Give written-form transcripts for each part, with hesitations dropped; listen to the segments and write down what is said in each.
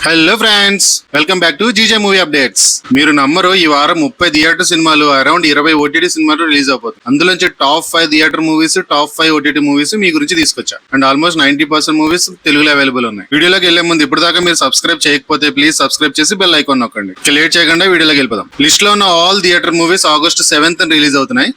Hello friends, welcome back to GJ movie updates. మీరు నమ్మరు, ఈ వారం 30 థియేటర్ సినిమాలు, అరౌండ్ 20 ఓటీటీ సినిమాలు రిలీజ్ అవబోతుంది. అందులోంచి top 5 theatre movies, top 5 OTT movies మీ గురించి తీసుకొచ్చా. అండ్ ఆల్మోస్ట్ 90% మూవీస్ తెలుగులో అవైలబుల్ ఉన్నాయి. వీడియోలోకి వెళ్లే ముందు ఇప్పుడు దాకా మీరు సబ్స్క్రైబ్ చేయకపోతే ప్లీజ్ సబ్స్క్రైబ్ చేసి బెల్ ఐకాన్ నొక్కండి. లేట్ చేయకుండా వీడియోలోకి వెళ్ళిపోదాం. లిస్ట్ లో ఉన్న all theatre movies August 7th release అవుతున్నాయి.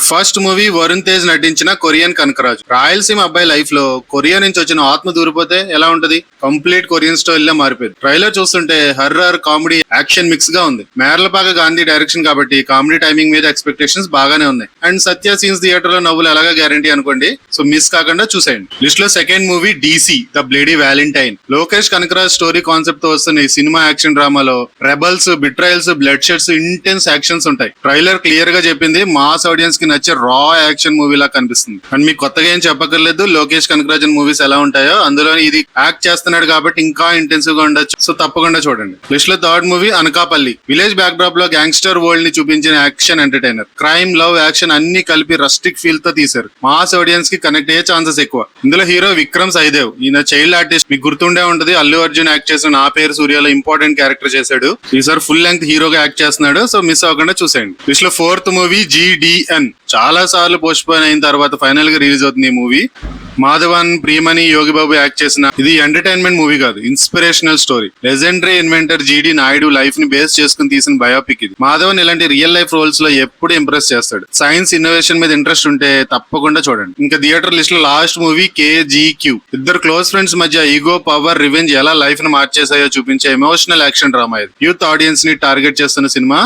ఫస్ట్ మూవీ వరుణ్ తేజ్ నటించిన కొరియన్ కనకరాజు. రాయలసీమ అబ్బాయి లైఫ్ లో కొరియా నుంచి వచ్చిన ఆత్మ దూరిపోతే ఎలా ఉంటది? కంప్లీట్ కొరియన్ స్టైల్ లా మారిపోయింది. ట్రైలర్ చూస్తుంటే హర్రర్, కామెడీ, యాక్షన్ మిక్స్ గా ఉంది. మేర్లపాక గాంధీ డైరెక్షన్ కాబట్టి కామెడీ టైమింగ్ మీద ఎక్స్పెక్టేషన్స్ బాగానే ఉన్నాయి. అండ్ సత్య సీన్స్ థియేటర్ లో నవ్వులు ఎలాగా గ్యారంటీ అనుకోండి. సో మిస్ కాకుండా చూసేయండి. లిస్ట్ లో second movie DC the bloody valentine. Lokesh Kanakaraj story concept తో వస్తున్న ఈ సినిమా యాక్షన్ డ్రామాలో rebels, betrayals, blood sheds, intense actions ఉంటాయి. ట్రైలర్ క్లియర్ గా చెప్పింది మాస్ ఆడియన్స్ కి నచ్చే రా యాక్షన్ మూవీ లా కనిపిస్తుంది. అండ్ మీకు కొత్తగా ఏం చెప్పక్కర్లేదు, లోకేష్ కనకరాజన్ మూవీస్ ఎలా ఉంటాయో అందులో ఇది యాక్ట్ చేస్తున్నాడు కాబట్టి ఇంకా ఇంటెన్సివ్ గా ఉండొచ్చు. సో తప్పకుండా చూడండి. లిస్ట్ లో third movie Anakapalli. Village back drop లో గ్యాంగ్స్టర్ వరల్డ్ ని చూపించిన action entertainer. Crime, love, action అన్ని కలిపి రస్టిక్ ఫీల్ తో తీశారు. మాస్ ఆడియన్స్ కి కనెక్ట్ అయ్యే ఛాన్సెస్ ఎక్కువ. ఇందులో హీరో విక్రమ్ సైదేవ్. ఈయన చైల్డ్ ఆర్టిస్ట్, మీకు గుర్తుండే ఉంటది. అల్లు అర్జున్ యాక్ట్ చేసిన నా పేరు సూర్యలో ఇంపార్టెంట్ క్యారెక్టర్ చేశాడు. ఈసారి ఫుల్ లెంగ్త్ హీరోగా యాక్ట్ చేస్తున్నాడు. సో మిస్ అవ్వకుండా చూసేయండి. లిస్ట్ లో ఫోర్త్ మూవీ GDN. చాలా సార్లు పోస్ట్ పోన్ అయిన తర్వాత ఫైనల్ గా రిలీజ్ అవుతుంది ఈ మూవీ. మాధవన్, ప్రియమణి, యోగి బాబు యాక్ట్ చేసిన ఇది ఎంటర్టైన్మెంట్ మూవీ కాదు, inspirational story. Legendary inventor GD Naidu life ని బేస్ చేసుకుని తీసిన బయోపిక్ ఇది. మాధవన్ ఇలాంటి రియల్ లైఫ్ రోల్స్ లో ఎప్పుడు ఇంప్రెస్ చేస్తాడు. సైన్స్, ఇన్నోవేషన్ మీద ఇంట్రెస్ట్ ఉంటే తప్పకుండా చూడండి. ఇంకా థియేటర్ లిస్ట్ లో లాస్ట్ మూవీ KGQ. ఇద్దరు క్లోజ్ ఫ్రెండ్స్ మధ్య ఈగో, పవర్, రివెంజ్ ఎలా లైఫ్ ని మార్చేసాయో చూపించే ఎమోషనల్ యాక్షన్ డ్రామా ఇది. యూత్ ఆడియన్స్ ని టార్గెట్ చేస్తున్న సినిమా.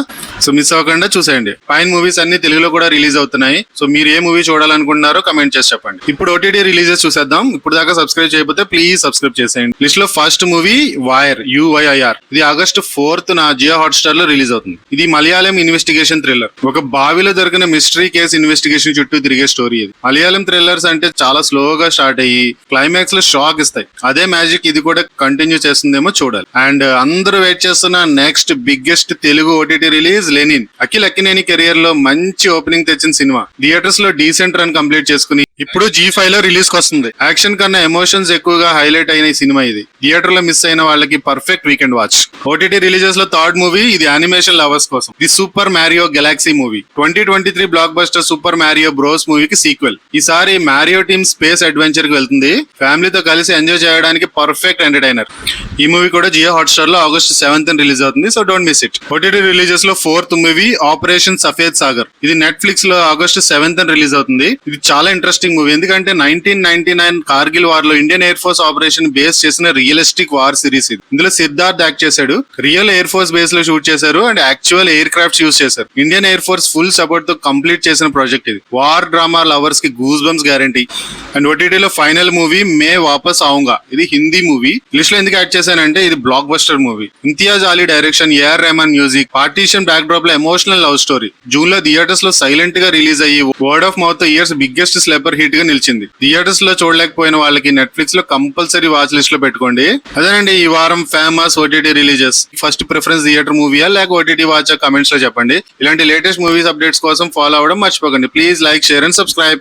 సో మిస్ అవ్వకుండా చూసేయండి. పైన మూవీస్ అన్ని తెలుగులో కూడా రిలీజ్ అవుతున్నాయి. సో మీరు ఏ మూవీ చూడాలనుకుంటున్నారో కమెంట్ చేసి చెప్పండి. ఇప్పుడు OTT రిలీజెస్ చూసేద్దాం. ఇప్పుడు దాకా సబ్స్క్రైబ్ చేయకపోతే ప్లీజ్ సబ్స్క్రైబ్ చేసేయండి. లిస్ట్ లో ఫస్ట్ మూవీ వైర్, UYIR. ఇది ఆగస్ట్ 4th జియో హాట్స్టార్ లో రిలీజ్ అవుతుంది. ఇది మలయాళం ఇన్వెస్టిగేషన్ థ్రిల్లర్. ఒక బావిలో దొరికిన మిస్టరీ కేసు ఇన్వెస్టిగేషన్ చుట్టూ తిరిగే స్టోరీ ఇది. మలయాళం థ్రిల్లర్స్ అంటే చాలా స్లోగా స్టార్ట్ అయ్యి క్లైమాక్స్ లో షాక్ ఇస్తాయి. అదే మ్యాజిక్ ఇది కూడా కంటిన్యూ చేస్తుందేమో చూడాలి. అండ్ అందరూ వెయిట్ చేస్తున్న next biggest Telugu OTT release Lenin. Akhil Akkineni career లో మంచి ఓపెనింగ్ తెచ్చిన సినిమా. థియేటర్స్ లో డీసెంట్ రన్ కంప్లీట్ చేసుకుని ఇప్పుడు G5 లో రిలీజ్ వస్తుంది. యాక్షన్ కన్నా ఎమోషన్స్ ఎక్కువగా హైలైట్ అయిన ఈ సినిమా ఇది. థియేటర్ లో మిస్ అయిన వాళ్ళకి perfect weekend watch. OTT releases లో థర్డ్ మూవీ ఇది యానిమేషన్ లవర్స్ కోసం. The super Mario Galaxy movie. 2023 block buster super Mario bros మూవీకి సీక్వెల్. ఈసారి మ్యారియో టీమ్ స్పేస్ అడ్వెంచర్ కి వెళ్తుంది. ఫ్యామిలీతో కలిసి ఎంజాయ్ చేయడానికి పర్ఫెక్ట్ ఎంటర్టైనర్. ఈ మూవీ కూడా జియో హాట్స్టార్ లో ఆగస్ట్ 7th రిలీజ్ అవుతుంది. So don't miss it. OTT releases లో ఫోర్త్ మూవీ ఆపరేషన్ సఫేద్ సాగర్. ఇది నెట్ఫ్లిక్స్ లో ఆగస్ట్ 7th రిలీజ్ అవుతుంది. ఇది చాలా ఇంట్రెస్టింగ్ మూవీ. ఎందుకంటే 1999 కార్గిల్ వార్ లో Indian air force operation base చేసిన రియలిస్టిక్ వార్ సిరీస్ ఇది. ఇందులో సిద్ధార్థ్ యాక్ట్ చేశాడు. రియల్ ఎయిర్ ఫోర్స్ బేస్ లో షూట్ చేశారు and actual air crafts use చేశారు. Indian air force full support తో కంప్లీట్ చేసిన ప్రాజెక్ట్ ఇది. వార్ డ్రామా లవర్స్ కి goose bumps guarantee. And OTT లో ఫైనల్ మూవీ మే వాపస్ ఆऊंगा. ఇది హిందీ మూవీ. లిస్ట్ లో ఎందుకు యాడ్ చేశానంటే ఇది block buster movie. Imtiaz Ali direction, AR Rahman music. Partition back drop లో ఎమోషనల్ లవ్ స్టోరీ. జూన్ లో థియేటర్స్ లో సైలెంట్ గా రిలీజ్ అయ్యి word of mouth year's biggest sleeper hit గా నిలిచింది. థియేటర్స్ లో చూడలేకపోయిన వాళ్ళకి నెట్ఫ్లిక్స్ లో కంపల్సరీ వాచ్ లిస్ట్ లో పెట్టుకోండి. అదేనండి ఈ వారం famous OTT releases. First preference theatre మూవీయా లేక OTT వాచ్ కమెంట్స్ లో చెప్పండి. ఇలాంటి లేటెస్ట్ మూవీస్ అప్డేట్స్ కోసం ఫాలో అవ్వడం మర్చిపోకండి. Please like, share and subscribe.